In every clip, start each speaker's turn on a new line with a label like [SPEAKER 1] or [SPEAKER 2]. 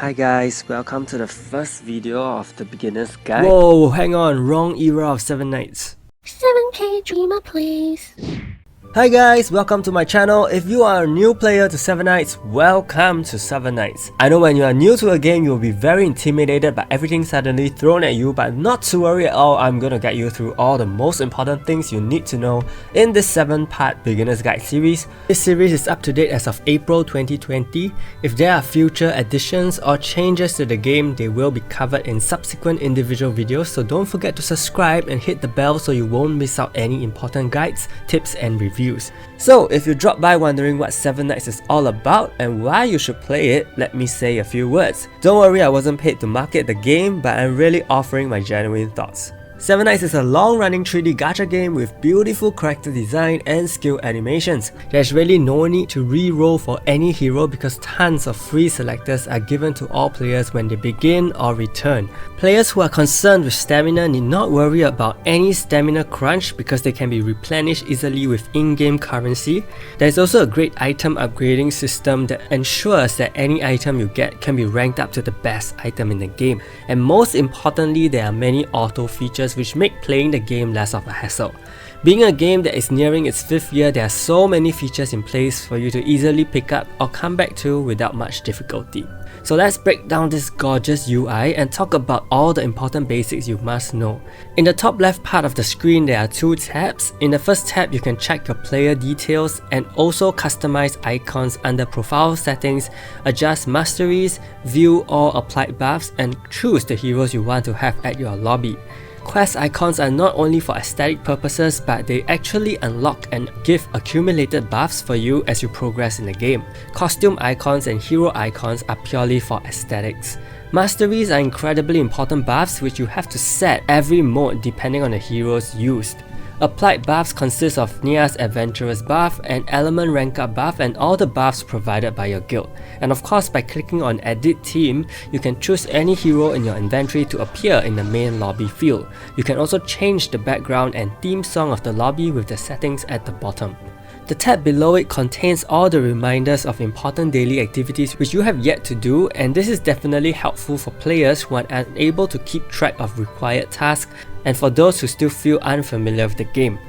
[SPEAKER 1] Hi guys, welcome to the first video of the beginner's guide.
[SPEAKER 2] Whoa, hang on, wrong era of 7 Nights.
[SPEAKER 3] 7K Dreamer, please.
[SPEAKER 2] Hi guys, welcome to my channel. If you are a new player to 7 Nights, welcome to 7 Nights. I know when you are new to a game, you will be very intimidated by everything suddenly thrown at you, but not to worry at all. I'm gonna get you through all the most important things you need to know in this 7-part beginner's guide series. This series is up to date as of April 2020. If there are future additions or changes to the game, they will be covered in subsequent individual videos, so don't forget to subscribe and hit the bell so you won't miss out any important guides, tips and reviews. So if you dropped by wondering what 7 Nights is all about and why you should play it, let me say a few words. Don't worry, I wasn't paid to market the game, but I'm really offering my genuine thoughts. 7 Nights is a long-running 3D gacha game with beautiful character design and skill animations. There's really no need to re-roll for any hero because tons of free selectors are given to all players when they begin or return. Players who are concerned with stamina need not worry about any stamina crunch because they can be replenished easily with in-game currency. There's also a great item upgrading system that ensures that any item you get can be ranked up to the best item in the game. And most importantly, there are many auto features which make playing the game less of a hassle. Being a game that is nearing its 5th year, there are so many features in place for you to easily pick up or come back to without much difficulty. So let's break down this gorgeous UI and talk about all the important basics you must know. In the top left part of the screen, there are 2 tabs. In the first tab, you can check your player details and also customize icons under profile settings, adjust masteries, view all applied buffs, and choose the heroes you want to have at your lobby. Quest icons are not only for aesthetic purposes, but they actually unlock and give accumulated buffs for you as you progress in the game. Costume icons and hero icons are purely for aesthetics. Masteries are incredibly important buffs which you have to set every mode depending on the heroes used. Applied buffs consist of Nia's Adventurous buff and Element Rank Up buff and all the buffs provided by your guild. And of course, by clicking on Edit Team, you can choose any hero in your inventory to appear in the main lobby field. You can also change the background and theme song of the lobby with the settings at the bottom. The tab below it contains all the reminders of important daily activities which you have yet to do, and this is definitely helpful for players who are unable to keep track of required tasks and for those who still feel unfamiliar with the game.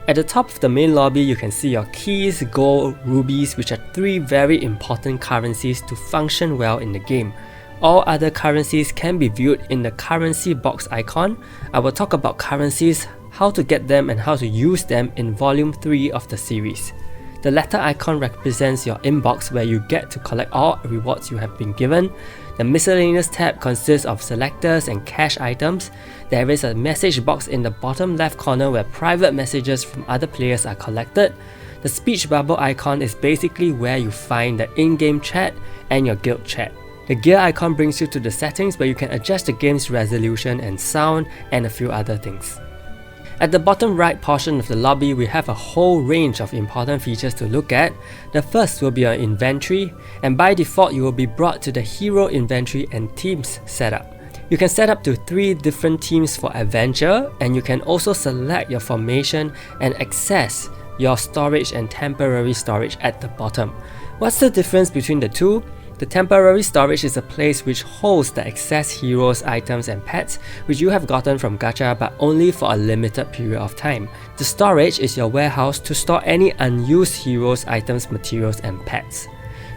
[SPEAKER 2] At the top of the main lobby, you can see your keys, gold, rubies, which are 3 very important currencies to function well in the game. All other currencies can be viewed in the currency box icon. I will talk about currencies, how to get them and how to use them in volume 3 of the series. The letter icon represents your inbox where you get to collect all rewards you have been given. The Miscellaneous tab consists of selectors and cash items. There is a message box in the bottom left corner where private messages from other players are collected. The speech bubble icon is basically where you find the in-game chat and your guild chat. The gear icon brings you to the settings where you can adjust the game's resolution and sound and a few other things. At the bottom right portion of the lobby, we have a whole range of important features to look at. The first will be your inventory, and by default you will be brought to the hero inventory and teams setup. You can set up to 3 different teams for adventure, and you can also select your formation and access your storage and temporary storage at the bottom. What's the difference between the two? The temporary storage is a place which holds the excess heroes, items and pets which you have gotten from gacha but only for a limited period of time. The storage is your warehouse to store any unused heroes, items, materials and pets.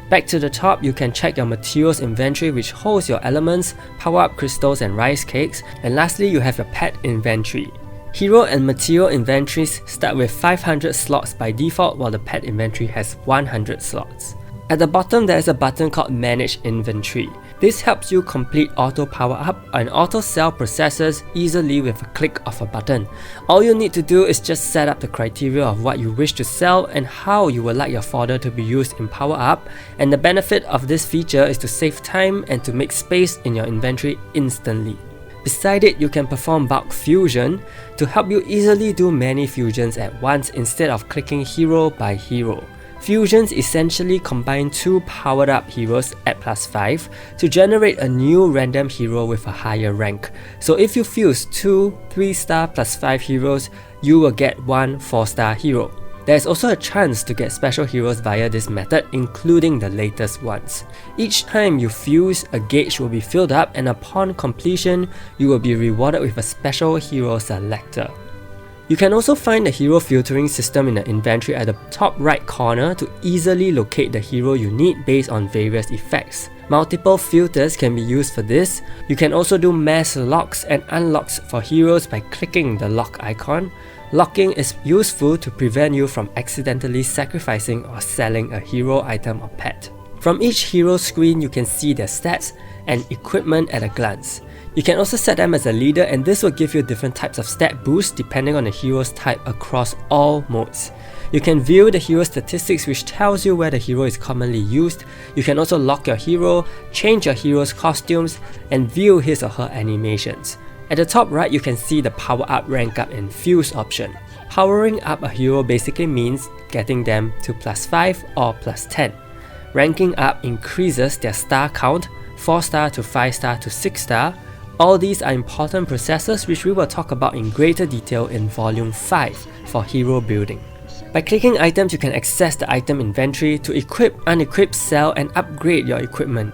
[SPEAKER 2] Back to the top, you can check your materials inventory which holds your elements, power-up crystals and rice cakes, and lastly you have your pet inventory. Hero and material inventories start with 500 slots by default while the pet inventory has 100 slots. At the bottom, there is a button called Manage Inventory. This helps you complete auto power up and auto sell processes easily with a click of a button. All you need to do is just set up the criteria of what you wish to sell and how you would like your fodder to be used in power up, and the benefit of this feature is to save time and to make space in your inventory instantly. Beside it, you can perform bulk fusion to help you easily do many fusions at once instead of clicking hero by hero. Fusions essentially combine 2 powered up heroes at +5 to generate a new random hero with a higher rank. So if you fuse 2 3-star +5 heroes, you will get 1 4-star hero. There is also a chance to get special heroes via this method, including the latest ones. Each time you fuse, a gauge will be filled up, and upon completion, you will be rewarded with a special hero selector. You can also find the hero filtering system in the inventory at the top right corner to easily locate the hero you need based on various effects. Multiple filters can be used for this. You can also do mass locks and unlocks for heroes by clicking the lock icon. Locking is useful to prevent you from accidentally sacrificing or selling a hero item or pet. From each hero screen, you can see their stats and equipment at a glance. You can also set them as a leader, and this will give you different types of stat boosts depending on the hero's type across all modes. You can view the hero statistics, which tells you where the hero is commonly used. You can also lock your hero, change your hero's costumes, and view his or her animations. At the top right, you can see the power up, rank up, and fuse option. Powering up a hero basically means getting them to +5 or +10. Ranking up increases their star count, 4 star to 5 star to 6 star. All these are important processes which we will talk about in greater detail in volume 5 for hero building. By clicking items, you can access the item inventory to equip, unequip, sell, and upgrade your equipment.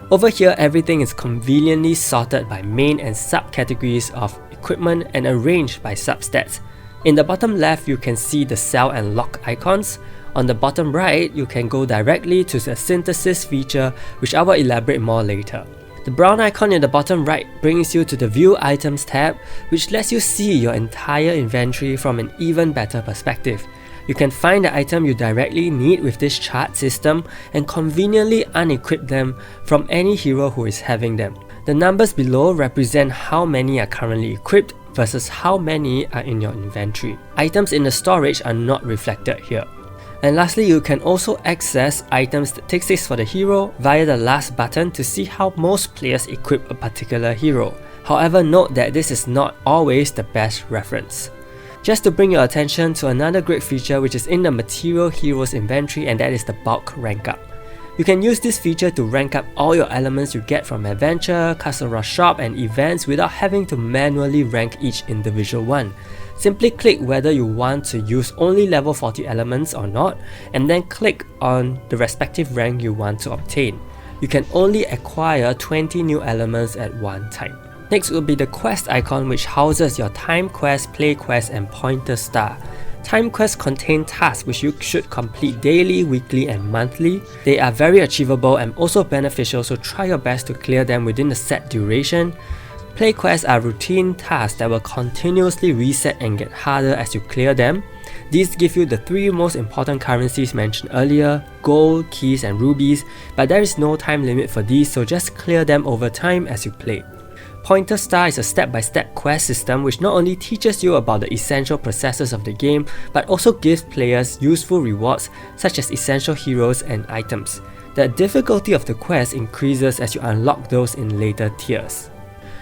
[SPEAKER 2] Over here, everything is conveniently sorted by main and subcategories of equipment and arranged by substats. In the bottom left, you can see the sell and lock icons. On the bottom right, you can go directly to the synthesis feature, which I will elaborate more later. The brown icon in the bottom right brings you to the View Items tab, which lets you see your entire inventory from an even better perspective. You can find the item you directly need with this chart system and conveniently unequip them from any hero who is having them. The numbers below represent how many are currently equipped versus how many are in your inventory. Items in the storage are not reflected here. And lastly, you can also access item statistics for the hero via the last button to see how most players equip a particular hero. However, note that this is not always the best reference. Just to bring your attention to another great feature which is in the Material Heroes inventory, and that is the bulk rank up. You can use this feature to rank up all your elements you get from adventure, Castle Rush shop, and events without having to manually rank each individual one. Simply click whether you want to use only level 40 elements or not, and then click on the respective rank you want to obtain. You can only acquire 20 new elements at one time. Next will be the quest icon, which houses your time quest, play quest, and pointer star. Time quests contain tasks which you should complete daily, weekly, and monthly. They are very achievable and also beneficial, so try your best to clear them within the set duration. Play quests are routine tasks that will continuously reset and get harder as you clear them. These give you the 3 most important currencies mentioned earlier: gold, keys, and rubies, but there is no time limit for these, so just clear them over time as you play. Pointer Star is a step-by-step quest system which not only teaches you about the essential processes of the game, but also gives players useful rewards such as essential heroes and items. The difficulty of the quest increases as you unlock those in later tiers.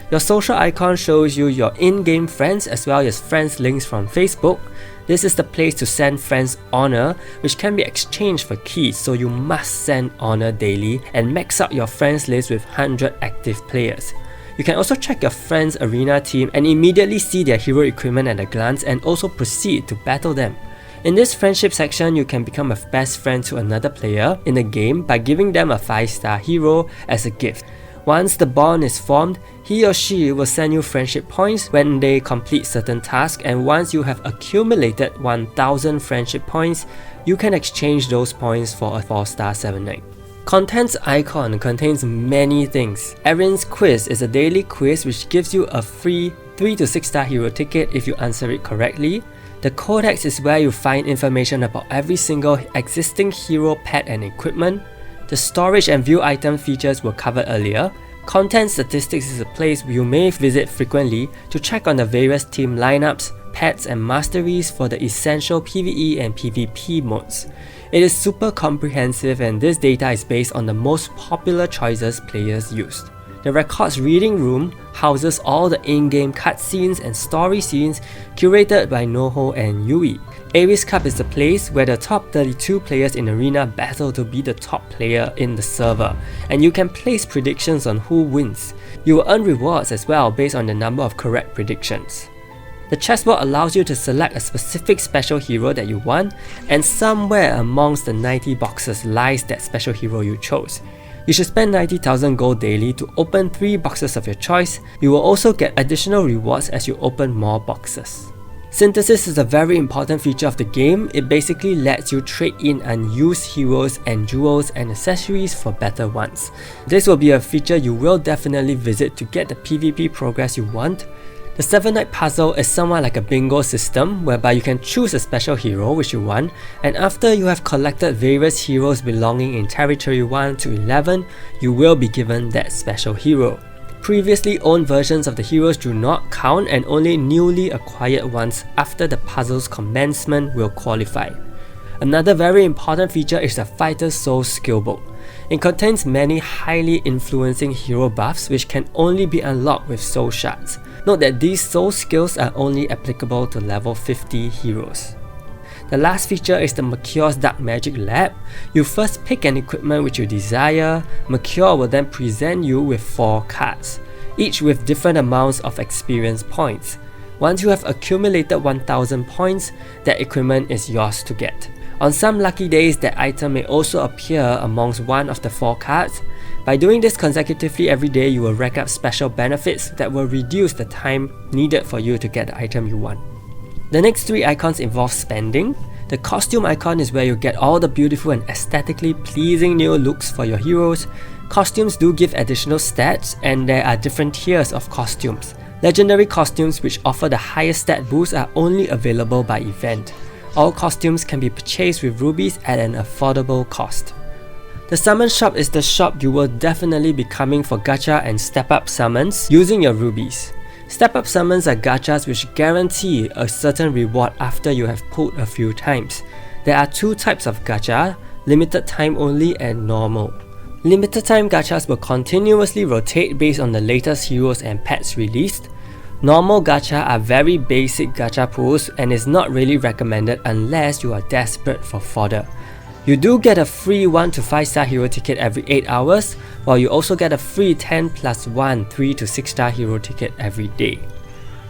[SPEAKER 2] Your social icon shows you your in-game friends as well as friends links from Facebook. This is the place to send friends honor, which can be exchanged for keys, so you must send honor daily and max out your friends list with 100 active players. You can also check your friends' arena team and immediately see their hero equipment at a glance and also proceed to battle them. In this friendship section, you can become a best friend to another player in the game by giving them a 5-star hero as a gift. Once the bond is formed, he or she will send you friendship points when they complete certain tasks, and once you have accumulated 1000 friendship points, you can exchange those points for a 4-star 7 Knight. Contents icon contains many things. Erin's quiz is a daily quiz which gives you a free 3 to 6 star hero ticket if you answer it correctly. The codex is where you find information about every single existing hero, pet, and equipment. The storage and view item features were covered earlier. Content statistics is a place you may visit frequently to check on the various team lineups, pets, and masteries for the essential PvE and PvP modes. It is super comprehensive, and this data is based on the most popular choices players used. The records reading room houses all the in-game cutscenes and story scenes curated by Noho and Yui. Ares Cup is the place where the top 32 players in Arena battle to be the top player in the server, and you can place predictions on who wins. You will earn rewards as well based on the number of correct predictions. The chessboard allows you to select a specific special hero that you want, and somewhere amongst the 90 boxes lies that special hero you chose. You should spend 90,000 gold daily to open 3 boxes of your choice. You will also get additional rewards as you open more boxes. Synthesis is a very important feature of the game. It basically lets you trade in unused heroes and jewels and accessories for better ones. This will be a feature you will definitely visit to get the PvP progress you want. The 7-night puzzle is somewhat like a bingo system whereby you can choose a special hero which you want, and after you have collected various heroes belonging in territory 1 to 11, you will be given that special hero. Previously owned versions of the heroes do not count, and only newly acquired ones after the puzzle's commencement will qualify. Another very important feature is the Fighter's Soul skill book. It contains many highly influencing hero buffs which can only be unlocked with soul shards. Note that these soul skills are only applicable to level 50 heroes. The last feature is the Mercure's Dark Magic Lab. You first pick an equipment which you desire. Mercure will then present you with 4 cards, each with different amounts of experience points. Once you have accumulated 1000 points, that equipment is yours to get. On some lucky days, that item may also appear amongst one of the 4 cards. By doing this consecutively every day, you will rack up special benefits that will reduce the time needed for you to get the item you want. The next 3 icons involve spending. The costume icon is where you get all the beautiful and aesthetically pleasing new looks for your heroes. Costumes do give additional stats, and there are different tiers of costumes. Legendary costumes which offer the highest stat boost are only available by event. All costumes can be purchased with rubies at an affordable cost. The summon shop is the shop you will definitely be coming for gacha and step up summons using your rubies. Step up summons are gachas which guarantee a certain reward after you have pulled a few times. There are 2 types of gacha, limited time only and normal. Limited time gachas will continuously rotate based on the latest heroes and pets released. Normal gacha are very basic gacha pools and is not really recommended unless you are desperate for fodder. You do get a free 1 to 5 star hero ticket every 8 hours, while you also get a free 10+1 3 to 6 star hero ticket every day.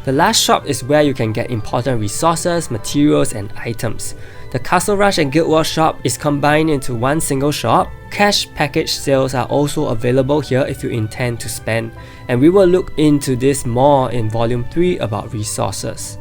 [SPEAKER 2] The last shop is where you can get important resources, materials and items. The Castle Rush and Guild Wars shop is combined into one single shop. Cash package sales are also available here if you intend to spend, and we will look into this more in volume 3 about resources.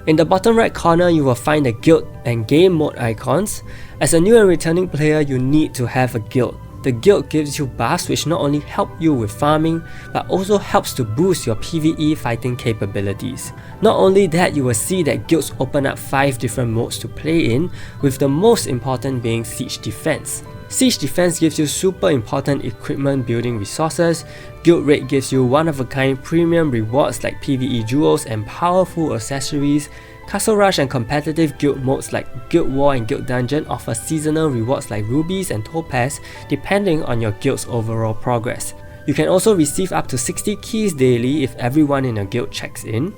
[SPEAKER 2] In the bottom right corner, you will find the guild and game mode icons. As a new and returning player, you need to have a guild. The guild gives you buffs which not only help you with farming, but also helps to boost your PvE fighting capabilities. Not only that, you will see that guilds open up 5 different modes to play in, with the most important being Siege Defense. Siege Defense gives you super important equipment building resources. Guild Raid gives you one-of-a-kind premium rewards like PvE jewels and powerful accessories. Castle Rush and competitive guild modes like Guild War and Guild Dungeon offer seasonal rewards like rubies and topaz depending on your guild's overall progress. You can also receive up to 60 keys daily if everyone in your guild checks in.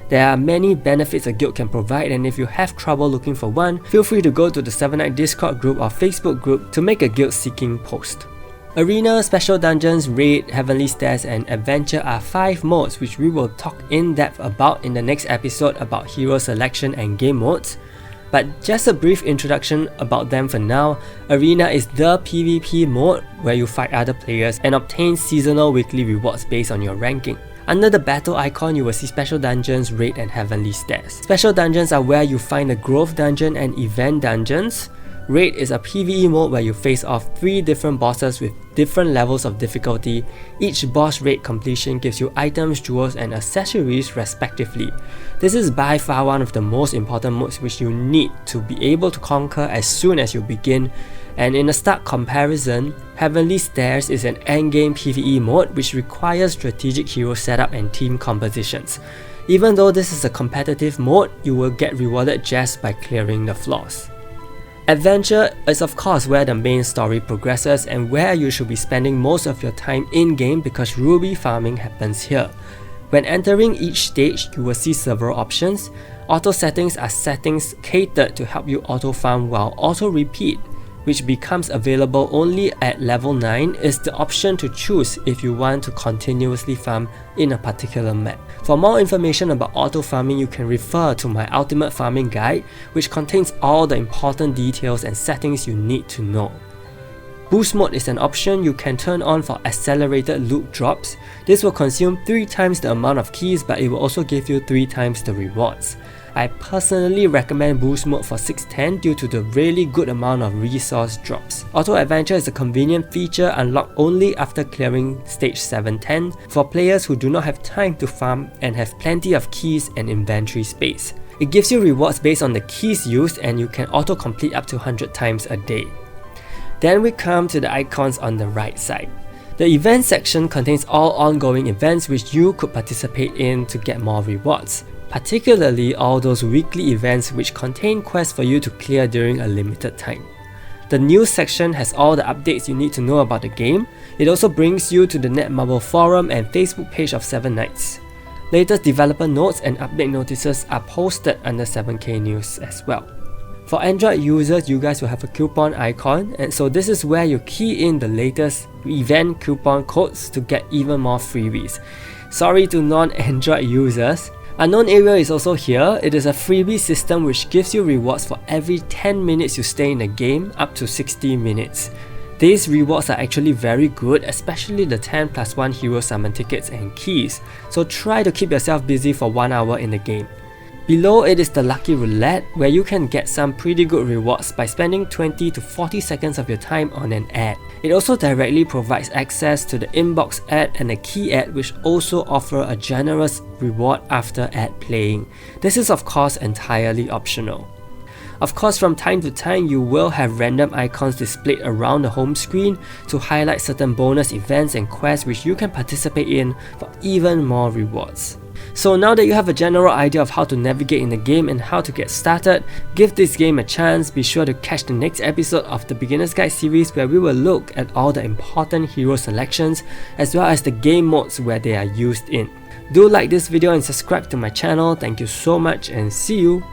[SPEAKER 2] There are many benefits a guild can provide, and if you have trouble looking for one, feel free to go to the 7-Night Discord group or Facebook group to make a guild seeking post. Arena, Special Dungeons, Raid, Heavenly Stairs and Adventure are 5 modes which we will talk in depth about in the next episode about hero selection and game modes. But just a brief introduction about them for now. Arena is the PvP mode where you fight other players and obtain seasonal weekly rewards based on your ranking. Under the battle icon, you will see Special Dungeons, Raid and Heavenly Stairs. Special Dungeons are where you find the Growth Dungeon and Event Dungeons. Raid is a PvE mode where you face off 3 different bosses with different levels of difficulty. Each boss raid completion gives you items, jewels and accessories respectively. This is by far one of the most important modes which you need to be able to conquer as soon as you begin. And in a stark comparison, Heavenly Stairs is an endgame PvE mode which requires strategic hero setup and team compositions. Even though this is a competitive mode, you will get rewarded just by clearing the floors. Adventure is of course where the main story progresses and where you should be spending most of your time in-game because ruby farming happens here. When entering each stage, you will see several options. Auto settings are settings catered to help you auto farm, while auto repeat which becomes available only at level 9, is the option to choose if you want to continuously farm in a particular map. For more information about auto farming, you can refer to my Ultimate Farming Guide, which contains all the important details and settings you need to know. Boost mode is an option you can turn on for accelerated loot drops. This will consume 3 times the amount of keys, but it will also give you 3 times the rewards. I personally recommend boost mode for 610 due to the really good amount of resource drops. Auto adventure is a convenient feature unlocked only after clearing stage 710 for players who do not have time to farm and have plenty of keys and inventory space. It gives you rewards based on the keys used, and you can auto complete up to 100 times a day. Then we come to the icons on the right side. The event section contains all ongoing events which you could participate in to get more rewards, particularly all those weekly events which contain quests for you to clear during a limited time. The news section has all the updates you need to know about the game. It also brings you to the Netmarble forum and Facebook page of 7 Nights. Latest developer notes and update notices are posted under 7K News as well. For Android users, you guys will have a coupon icon, and so this is where you key in the latest event coupon codes to get even more freebies. Sorry to non-Android users. Unknown Area is also here. It is a freebie system which gives you rewards for every 10 minutes you stay in the game, up to 60 minutes. These rewards are actually very good, especially the 10+1 hero summon tickets and keys, so try to keep yourself busy for 1 hour in the game. Below it is the Lucky Roulette, where you can get some pretty good rewards by spending 20 to 40 seconds of your time on an ad. It also directly provides access to the inbox ad and the key ad, which also offer a generous reward after ad playing. This is of course entirely optional. Of course, from time to time you will have random icons displayed around the home screen to highlight certain bonus events and quests which you can participate in for even more rewards. So now that you have a general idea of how to navigate in the game and how to get started, give this game a chance. Be sure to catch the next episode of the Beginner's Guide series, where we will look at all the important hero selections as well as the game modes where they are used in. Do like this video and subscribe to my channel. Thank you so much and see you